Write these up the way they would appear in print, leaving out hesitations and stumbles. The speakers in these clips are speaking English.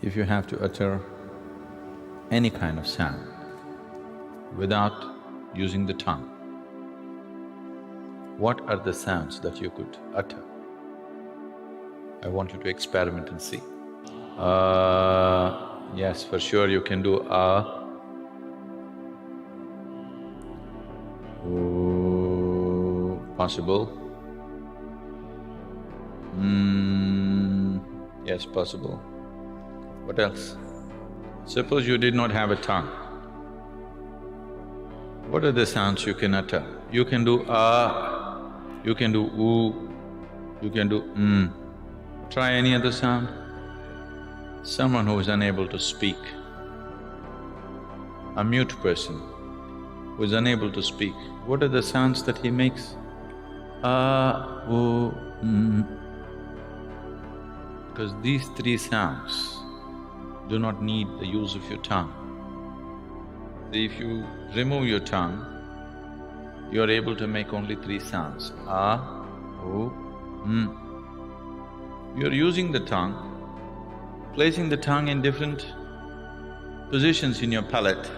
If you have to utter any kind of sound without using the tongue, what are the sounds that you could utter? I want you to experiment and see. Yes, for sure you can do possible. Yes, possible. What else? Suppose you did not have a tongue. What are the sounds you can utter? You can do you can do oo, you can do Try any other sound. Someone who is unable to speak, a mute person who is unable to speak, what are the sounds that he makes? Oo, Because these three sounds do not need the use of your tongue. If you remove your tongue, you are able to make only three sounds, oo, You are using the tongue, placing the tongue in different positions in your palate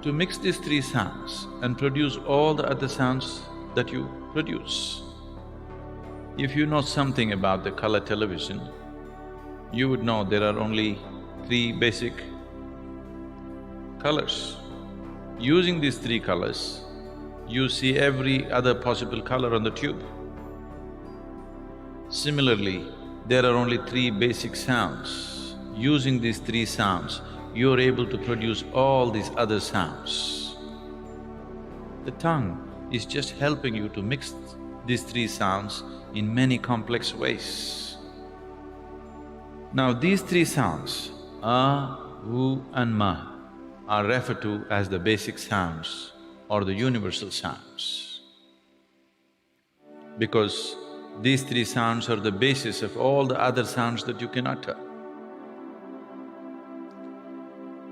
to mix these three sounds and produce all the other sounds that you produce. If you know something about the color television, you would know there are only three basic colors. Using these three colors, you see every other possible color on the tube. Similarly, there are only three basic sounds. Using these three sounds, you are able to produce all these other sounds. The tongue is just helping you to mix these three sounds in many complex ways. Now these three sounds, oo and ma, are referred to as the basic sounds or the universal sounds, because these three sounds are the basis of all the other sounds that you can utter.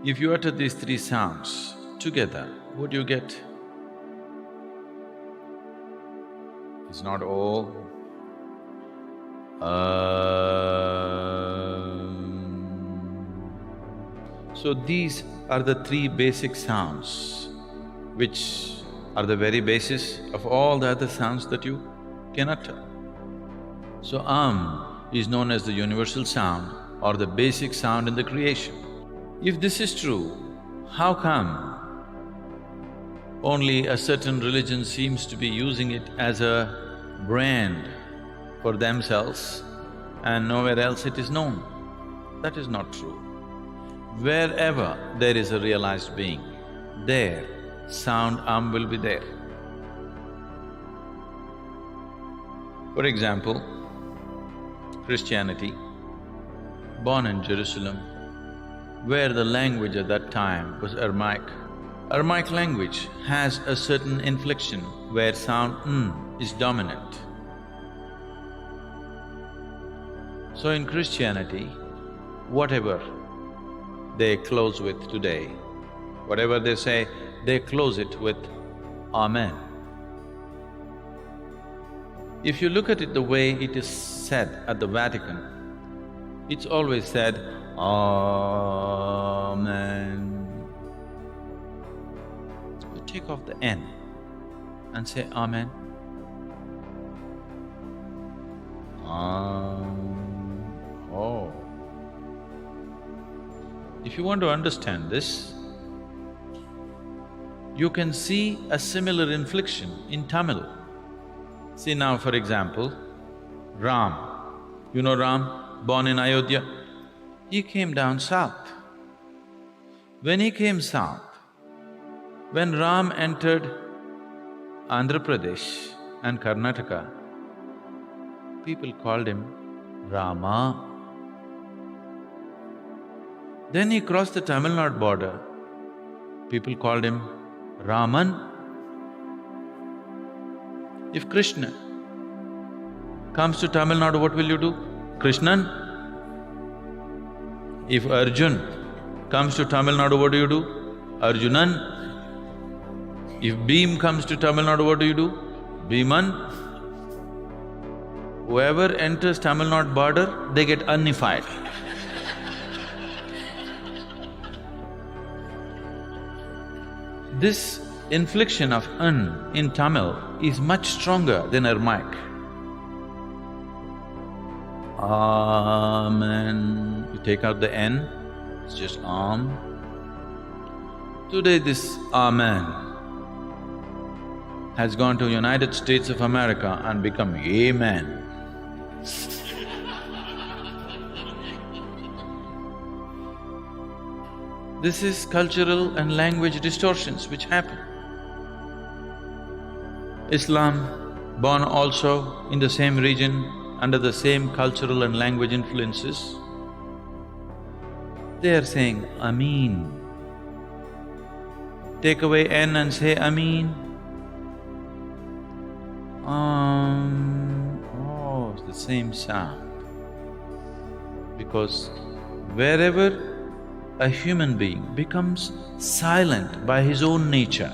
If you utter these three sounds together, what do you get? It's not all So these are the three basic sounds which are the very basis of all the other sounds that you can utter. So is known as the universal sound or the basic sound in the creation. If this is true, how come only a certain religion seems to be using it as a brand for themselves and nowhere else it is known? That is not true. Wherever there is a realized being, there sound will be there. For example, Christianity, born in Jerusalem, where the language at that time was Aramaic. Aramaic language has a certain inflection where sound is dominant. So in Christianity, whatever they close with today, whatever they say, they close it with Amen. If you look at it the way it is said at the Vatican, it's always said, Amen. You take off the N and say Amen. Oh. If you want to understand this, you can see a similar inflection in Tamil. See now, for example, Ram. You know Ram, born in Ayodhya? He came down south. When he came south, when Ram entered Andhra Pradesh and Karnataka, people called him Rama. Then he crossed the Tamil Nadu border, people called him Raman. If Krishna comes to Tamil Nadu, what will you do? Krishnan. If Arjun comes to Tamil Nadu, what do you do? Arjunan. If Bhim comes to Tamil Nadu, what do you do? Bhiman. Whoever enters Tamil Nadu border, they get unified. This inflection of N in Tamil is much stronger than Aramaic. Amen. You take out the N, it's just Aum. Today this Amen has gone to United States of America and become Amen. This is cultural and language distortions which happen. Islam, born also in the same region, under the same cultural and language influences, they are saying Ameen. Take away N and say Ameen. Oh, it's the same sound. Because wherever a human being becomes silent by his own nature,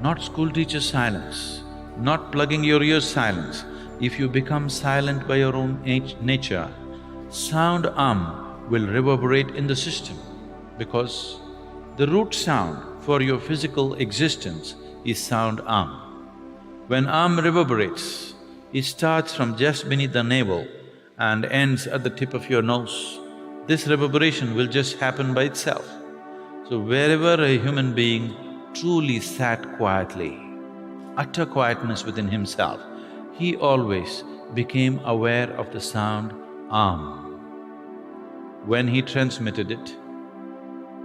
not school teacher silence, not plugging your ears silence, if you become silent by your own nature, sound will reverberate in the system, because the root sound for your physical existence is sound When reverberates, it starts from just beneath the navel and ends at the tip of your nose. This reverberation will just happen by itself. So wherever a human being truly sat quietly, utter quietness within himself, he always became aware of the sound When he transmitted it,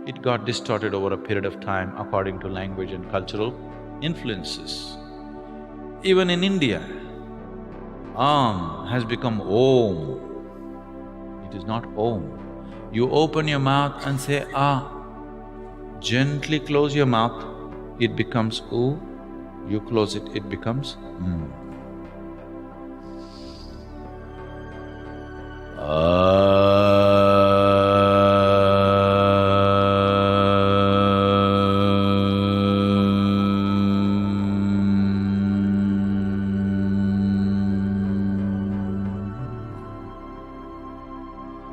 it got distorted over a period of time according to language and cultural influences. Even in India, has become Om. It is not Om. You open your mouth and say Gently close your mouth, it becomes U. You close it, it becomes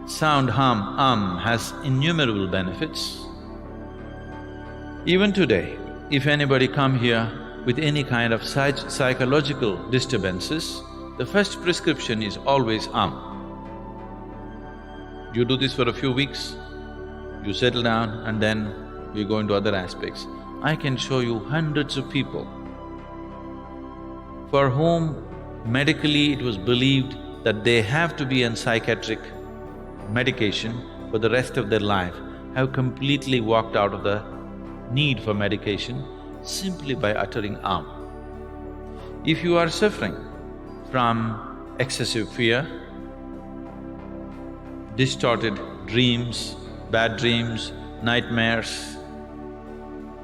Sound has innumerable benefits. Even today, if anybody come here with any kind of psychological disturbances, the first prescription is always You do this for a few weeks, you settle down and then you go into other aspects. I can show you hundreds of people for whom medically it was believed that they have to be on psychiatric medication for the rest of their life, have completely walked out of the need for medication simply by uttering If you are suffering from excessive fear, distorted dreams, bad dreams, nightmares,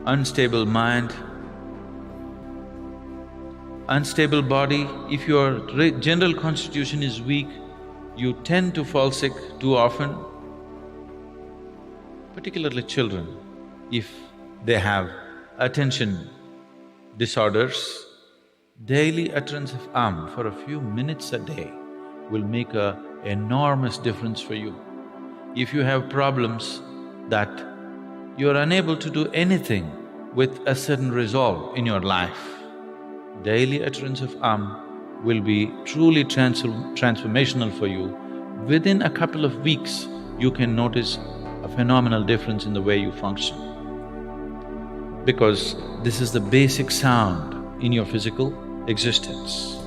unstable mind, unstable body, if your general constitution is weak, you tend to fall sick too often, particularly children, if they have attention disorders, daily utterance of for a few minutes a day will make an enormous difference for you. If you have problems that you're unable to do anything with a certain resolve in your life, daily utterance of will be truly transformational for you. Within a couple of weeks, you can notice a phenomenal difference in the way you function. Because this is the basic sound in your physical existence.